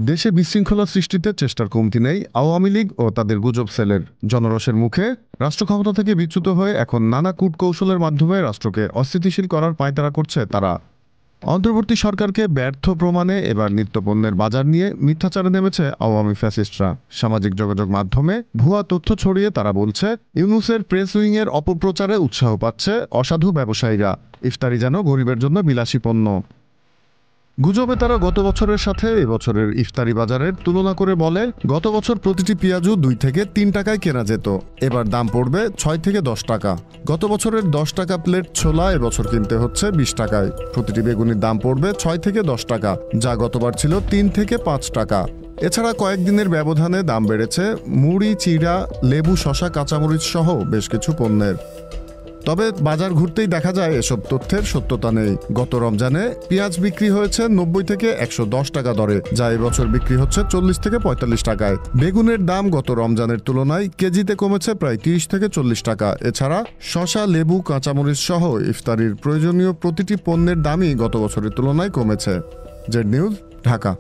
দেশে বিশৃঙ্খলা সৃষ্টিতে চেষ্টার কমতি নেই আওয়ামী লীগ ও তাদের গুজব সেলের। জনরোষের মুখে রাষ্ট্র ক্ষমতা থেকে বিচ্যুত হয়ে এখন নানা কূটকৌশলের মাধ্যমে রাষ্ট্রকে অস্থিতিশীল করার পায়তারা করছে তারা। অন্তর্বর্তী সরকারকে ব্যর্থ প্রমাণে এবার নিত্যপণ্যের বাজার নিয়ে মিথ্যাচারে নেমেছে আওয়ামী ফ্যাসিস্টরা। সামাজিক যোগাযোগ মাধ্যমে ভুয়া তথ্য ছড়িয়ে তারা বলছে, ইউনূসের প্রেস উইংয়ের অপপ্রচারে উৎসাহ পাচ্ছে অসাধু ব্যবসায়ীরা। ইফতারি যেন গরিবের জন্য বিলাসী পণ্য। গুজবে তারা গত বছরের সাথে এবছরের ইফতারি বাজারের তুলনা করে বলে, গত বছর প্রতিটি পেঁয়াজু 2 থেকে 3 টাকায় কেনা যেত, এবার দাম পড়বে 6 থেকে 10 টাকা। গত বছরের 10 টাকা প্লেট ছোলা এবছর কিনতে হচ্ছে 20 টাকায়। প্রতিটি বেগুনির দাম পড়বে 6 থেকে 10 টাকা, যা গতবার ছিল 3 থেকে 5 টাকা। এছাড়া কয়েকদিনের ব্যবধানে দাম বেড়েছে মুড়ি, চিড়া, লেবু, শসা, কাঁচামরিচ সহ বেশ কিছু পণ্যের। তবে বাজার ঘুরতেই দেখা যায় এসব তথ্যের সত্যতা নেই। গত রমজানে পেঁয়াজ বিক্রি হয়েছে 90 থেকে 110 টাকা দরে, যা এবছর বিক্রি হচ্ছে 40 থেকে 45 টাকায়। বেগুনের দাম গত রমজানের তুলনায় কেজিতে কমেছে প্রায় 30 থেকে 40 টাকা। এছাড়া শসা, লেবু, কাঁচামরিচ সহ ইফতারির প্রয়োজনীয় প্রতিটি পণ্যের দামই গত বছরের তুলনায় কমেছে। Z news, Dhaka.